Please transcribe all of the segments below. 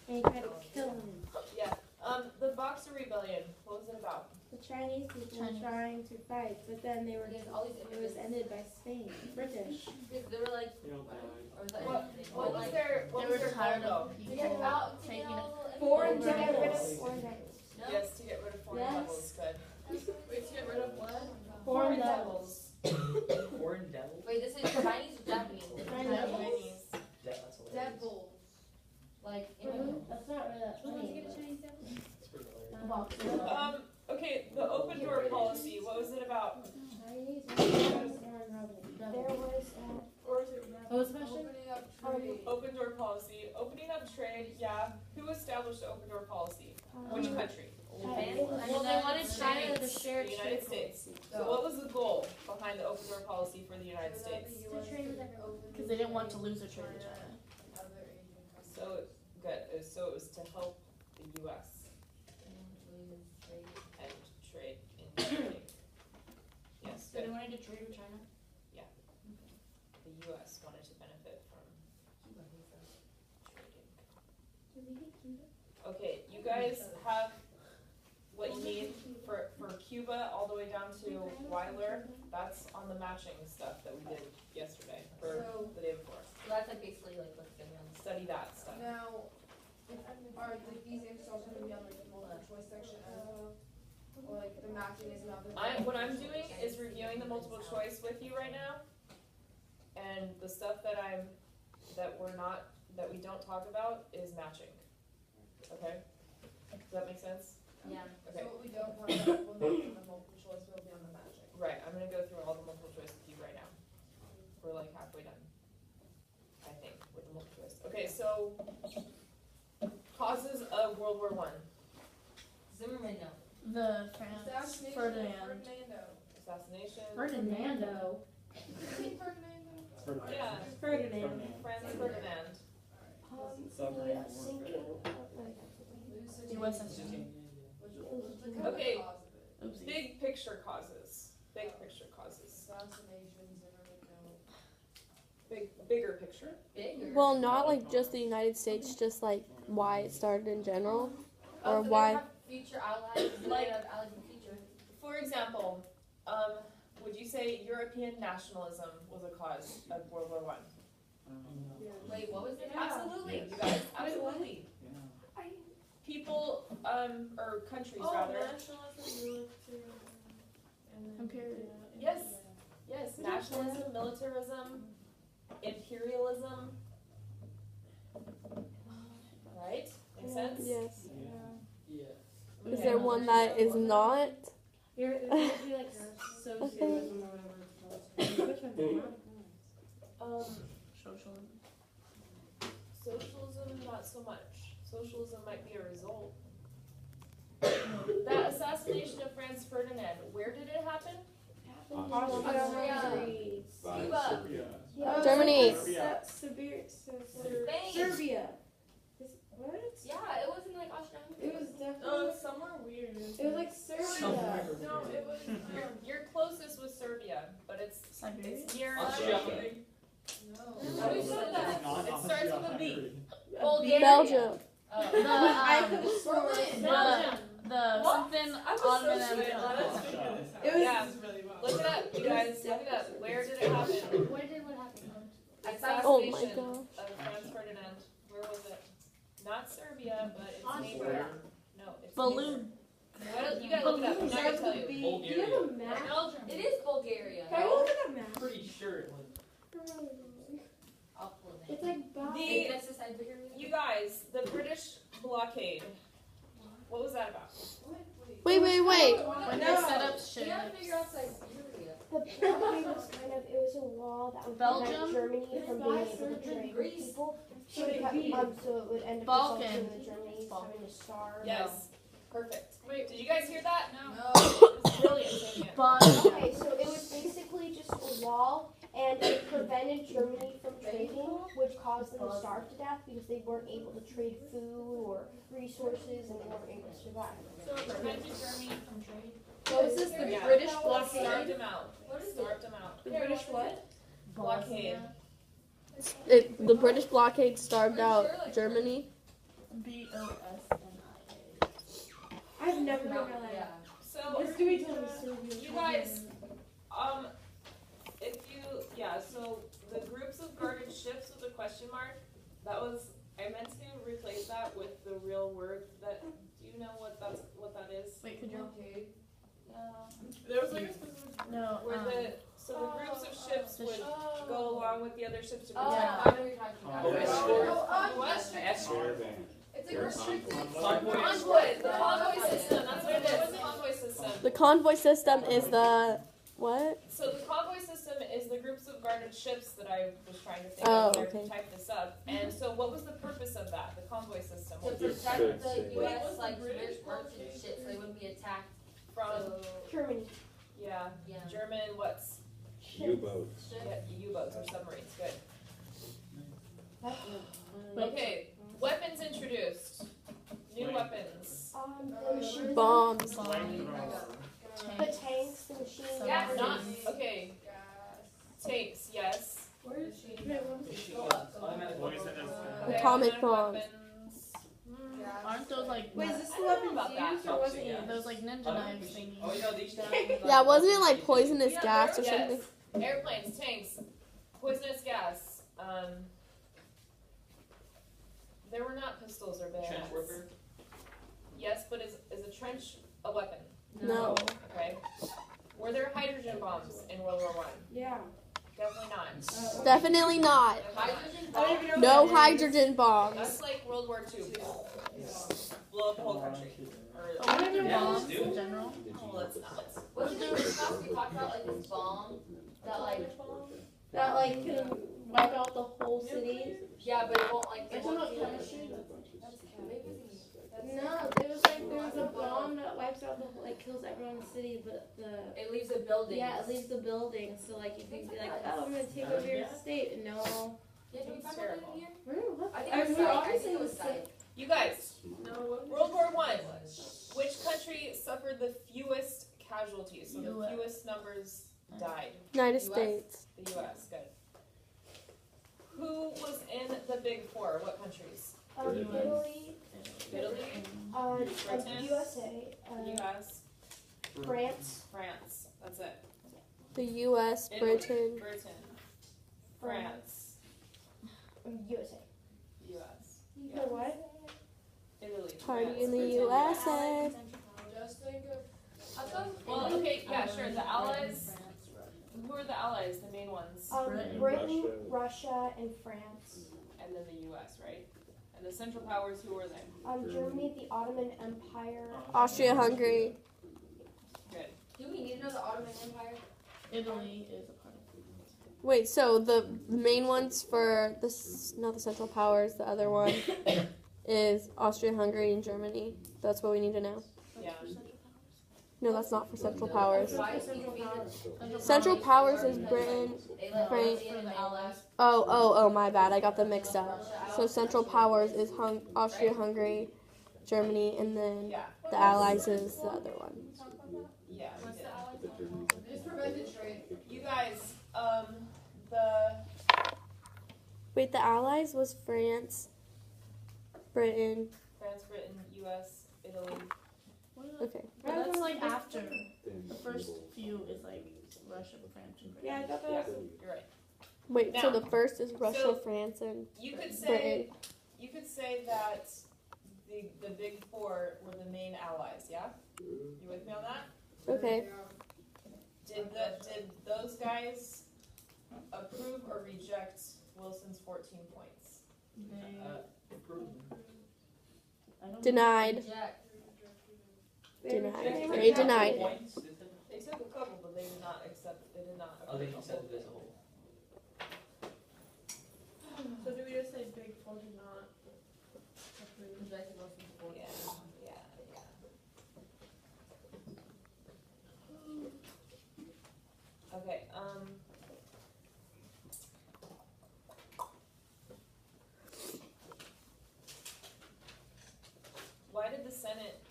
and he tried to kill him. Yeah. The Boxer Rebellion. What was it about? The Chinese people were trying to fight, but then it was ended by Spain, British. Because they were like, What was their goal? to get out, taking Foreign to get rid of foreign devils. Yes, to get rid of foreign devils. Good. Wait, to get rid of what? Foreign devils. Foreign devil? Wait, this is Chinese or Japanese? Chinese. That's hilarious. Devil. Like, That's not really that funny. It's pretty hilarious. Okay, the open door policy. What was it about? Chinese there was what was the question? Open door policy. Opening up trade. Yeah. Who established the open door policy? Which country? Well, they wanted China to share The United States. So what was the goal behind the open door policy for the United States? Because they didn't want to lose their trade with China. So good. So it was to help the U.S. and trade in trading. Yes, So they good. wanted to trade with China? The U.S. wanted to benefit from trading. Okay, you guys have what you need for Cuba all the way down to Weiler. That's on the matching stuff that we did yesterday, or the day before. So that's like basically like let's get around. Study that stuff. Now, are like these answers also going to be on like the multiple choice section, or like the matching is not the. What I'm doing is reviewing the multiple choice with you right now, and the stuff that we don't talk about is matching. Okay, does that make sense? Yeah. Okay. So what we don't talk about will not be on the multiple choice, will be on the matching. Right. I'm gonna go through all the multiple choice with you right now. We're like halfway done, I think, with the multiple choice. Okay, so causes of World War I. Zimmerman, no. The France, Assassination Ferdinand. Assassination. Ferdinando. Yeah. Ferdinand. Franz Ferdinand. U.S. assassination. Okay. Oopsies. Big picture causes. Big picture causes. Bigger picture. Bigger. Well, not like just the United States, just like why it started in general, or So they why. have future allies, Like- allies in the future. For example, would you say European nationalism was a cause of World War I? Wait, what was it? Absolutely, you guys. Absolutely. People, or countries rather. Yes. Yes. Nationalism, militarism, imperialism. Right? Make sense? Yes. Yeah. Is there one that is not? It would be like socialism or whatever it's called. Which one's not? Socialism. Socialism, not so much. Socialism might be a result. That assassination of Franz Ferdinand, where did it happen? Austria. Cuba. Germany. Serbia. What? Yeah, it wasn't like Austria. It was definitely. Somewhere weird. It was like Serbia. No, it was. Your closest was Serbia, but it's Siberia? near. Austria. Who said that? It starts with a B. Bulgaria. Belgium. I could have sworn. The something Ottoman Empire. It was. Yeah. Look it up, you guys. Look it up. Where did it happen? Where did what happen? Oh my Assassination gosh. of Franz Ferdinand. Where was it? Not Serbia, but it's neighbor. No, it's Balloon. neighbor. You gotta look it up. I'm not gonna tell you. Do you have a map? Belgium. It is Bulgaria. Can you look at that map? Pretty sure it was. I'll pull it. It's like Bob. The- That's the Siberia. You guys, the British blockade. What was that about? Wait. When they set up You gotta ships. figure out Siberia. The blockade was it was a wall that would Belgium? prevent Germany from being able to trade with people. So it would end up Balkan. resulting in Germany having to starve. Yes. Perfect. Wait, did you guys hear that? No. Brilliant, Sonia. But Okay, so it was basically just a wall, and it prevented Germany from trading, which caused them to starve to death because they weren't able to trade food or resources, and they weren't able to survive. so it prevented Germany from trade. So is this the Yeah. British Starved blockade? them out. Starved them out. The British what? Blockade. The British blockade starved out Germany. BOSNIA. I've never No, heard of that. yeah. So, It's gonna be totally Serbia. you guys, if you, so the groups of guarded ships with a question mark, that was, I meant to replace that with the real word that, do you know what that is? Wait, could you? Okay. There was like a specific. No. Where so the groups of ships would go along with the other ships to Oh, protect I them. know what you're talking Oh, about. escort. What? Escort. It's like restricted. Convoy, the convoy system, that's what it is, convoy system. The convoy system is the what? So the convoy system is the groups of guarded ships that I was trying to think Oh, of when I okay. typed this up. And so what was the purpose of that, the convoy system? To What was protect it the Wait, US, what's the like, British rich merchant ships, so they wouldn't be attacked. from, So, Germany. yeah, yeah. German, what's, U-boats. yeah, U-boats or submarines, good. Wait. Okay, weapons introduced, new weapons. The machine Bombs. the tanks, the machine Yeah, guns. not, okay, Gas. tanks, yes. Where is she? Automatic Okay, Atomic bombs. weapons. Aren't those like Wait, is this the I don't weapons know about that. used or was it Yeah. used? those like ninja knives thingies? Oh, you know, these Yeah, wasn't it like poisonous Yeah, gas or yes. something? Airplanes, tanks, poisonous gas. There were not pistols or bayonets. trench warfare. Yes, but is a trench a weapon? No. Okay. Were there hydrogen bombs in World War One? Yeah. Definitely not. Definitely not. Hydrogen I don't bomb? even know No what that is. hydrogen bombs. That's like World War Two. Blow up the whole country. Or, Hydrogen Yeah, bombs let's do in it. general. well, let's not. Wasn't there stuff we talked about, like this bomb, that like, That like can wipe out the whole city. yeah, but it won't like, Are it you talking won't about do chemistry? it. No, it was like there's a bomb that wipes out the like kills everyone in the city, but the It leaves a building. yeah it leaves the building. So like if you be like, oh, I'm gonna take over your state, no. Yeah, did we talk about that in here? I I think it was mean, Psych. I obviously think it it was was Psych. You guys, No. World War One. Which country suffered the fewest casualties? So the US. fewest numbers died. United US. States. The U.S. Good. Who was in the Big Four? What countries? Italy, Italy, Britain, USA, U.S., France, France. That's it. The U.S., Italy, Britain. France, USA. U.S. You know what? Italy. Party France, in the Britain. USA. Just think of. How come? Well, okay, yeah, sure. The Allies. Who are the Allies? The main ones, Britain. Britain, Russia, and France. and then the U.S. Right? And the Central Powers. Who were they? Germany, the Ottoman Empire. Austria-Hungary. Good. Do we need to know the Ottoman Empire? Italy is a part of it. Wait, so the main ones for this, not the Central Powers, the other one is Austria-Hungary and Germany. That's what we need to know. Yeah. No, that's not for Central Powers. Why is Central Powers is Britain. They let France. Russia and the Allies. Oh, my bad. I got them mixed up. So Central Powers is Austria-Hungary, Germany, and then Yeah. the Allies is the other one. Yeah. We did. It's prevented trade. You guys, the Wait, the Allies was France, Britain. France, Britain, U.S., Italy. Okay. But that's like after. The first few is like Russia, France, and Britain. Yeah, I thought Yeah, that was. you're right. Wait, so Now- the first is Russia, so- France, and You could say Britain. that the Big Four were the main allies. Yeah. You with me on that? Okay. Did those guys approve or reject Wilson's 14 points? They, I don't Denied. Reject. Denied. They denied it. They took a couple, but they did not accept. They did not. Oh, they approve the accepted whole it as a whole. So do we just say big four did not approve? Rejected Wilson's thing. report. Yeah. Okay. Why did the Senate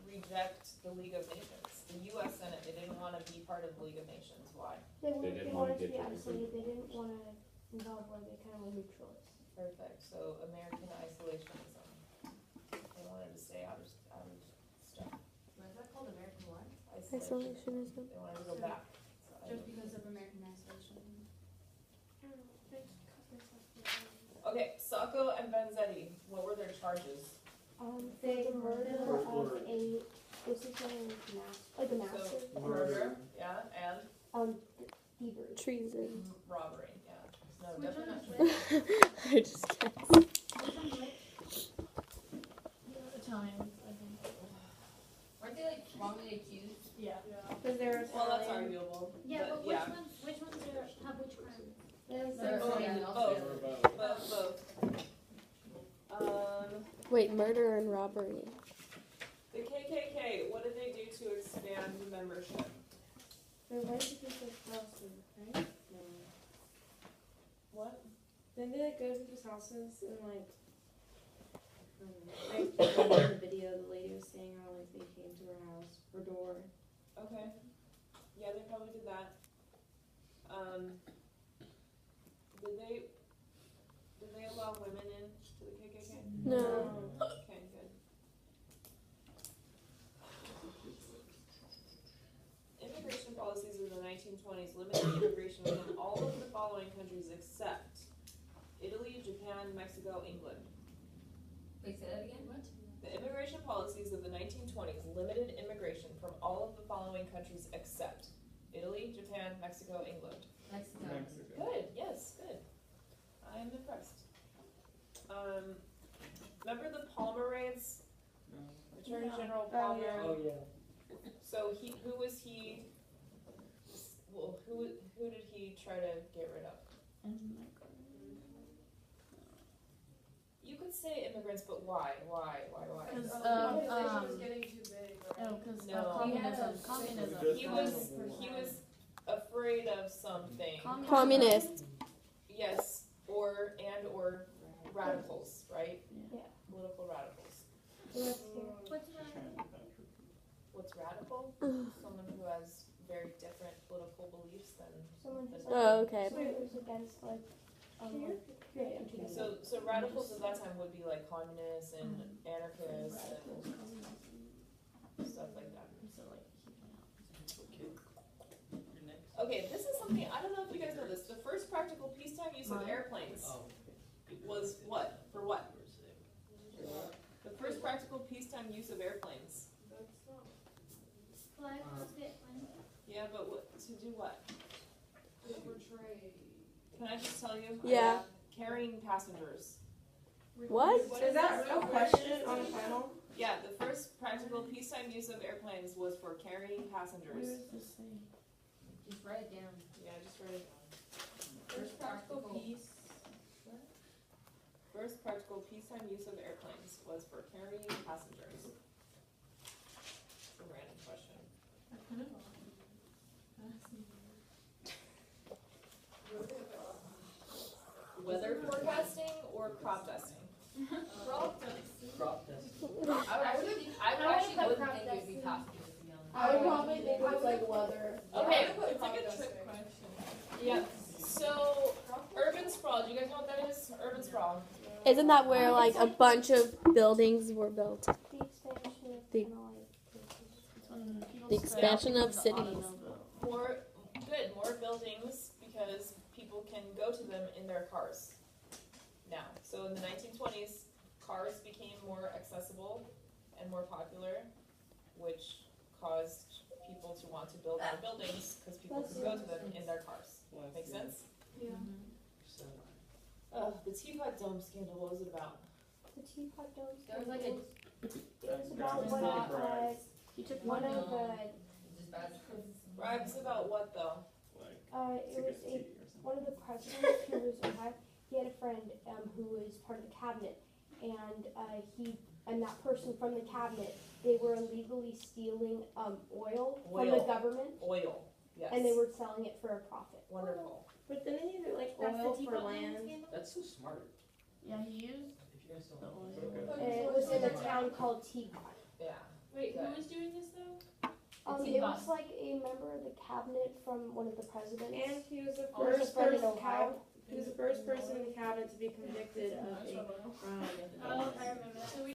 reject the League of Nations? The U.S. Senate, they didn't want to be part of the League of Nations. Why? They didn't wanted wanna to be get to isolated. They didn't want to involve where they kind of were neutrals. Perfect. So American isolationism. Isolationism. They wanted to go back. So Just because of American isolation. okay, Sacco and Vanzetti, what were their charges? For the murder of a, this is like a master. So murder, yeah, and Thievery. Treason. robbery, yeah. No, Which definitely not one treason. is I just guessed. Italians, I think. Weren't they like wrongly accused? Yeah. Cause they're Well, that's Italian. arguable. Yeah, but yeah. which ones have which crimes? There's They're like, yeah, Both. Wait, murder and robbery. The KKK, what did they do to expand membership? they went to people's houses, right? What? Then they like go to people's houses and like the video the lady was saying how like they came to her house, her door. Okay. Yeah, they probably did that. Did they allow women in to the KKK? No. Okay, good. Immigration policies of the 1920s limited immigration from all of the following countries except Italy, Japan, Mexico, England. Wait, say that again? What? The immigration policies of the 1920s limited immigration from all of the following countries except Italy, Japan, Mexico, England. Mexico. Good, yes, good. I am impressed. Remember the Palmer raids? Attorney General Palmer. Oh, yeah. So who was he? Well, who did he try to get rid of? You could say immigrants, but why? Because Organization was getting too big, right? no, because No. communism. He was afraid of something. Communist. Yes, or radicals, right? Yeah. Political radicals. What's What's radical? Someone who has very different political beliefs than. Someone who's Oh, okay. someone who's against like So radicals at that time would be like communists and anarchists and stuff like that. So like Okay, this is something, I don't know if you guys know this. The first practical peacetime use of airplanes was what? For what? The first practical peacetime use of airplanes. flag? What's it? Yeah, but what, to do what? Can I just tell you? Yeah. Carrying passengers. What? Is that a question on the panel? Yeah, the first practical peacetime use of airplanes was for carrying passengers. Just write it down. Yeah, just write it down. First practical peace. First practical peacetime use of airplanes was for carrying passengers. It's a random question. Weather forecasting or crop dusting? Crop test. I actually wouldn't think it would be possible, to be honest. I would probably think it's like weather. Okay, it's like a trick question. Yeah, so urban sprawl, do you guys know what that is? Urban sprawl. Isn't that where like a bunch of buildings were built? The expansion of The expansion of cities. More buildings because people can go to them in their cars now. So in the 1920s, cars became more accessible and more popular, which caused people to want to build more buildings because people could go to them in their cars. Make sense? Yeah. The Teapot Dome scandal, what was it about? The teapot dome. There was like a. It was about one He took one money. of Just bad. Bribes about what though? it was one of the presidents who was he had a friend who was part of the cabinet, and that person from the cabinet, they were illegally stealing oil from the Oil. government, Oil, yes. and they were selling it for a profit. Wonderful. But then they needed like That's oil the for Teapot Dome land. scandal? That's so smart. Yeah, he used If you guys don't the know. oil. It was in a town called Teapot. Yeah. Wait, Good. who was doing this though? It was like a member of the cabinet from one of the presidents. And he was the He was a first friend in person. Ohio. He was the first person in the cabinet to be convicted of a crime. Oh, I remember that. So we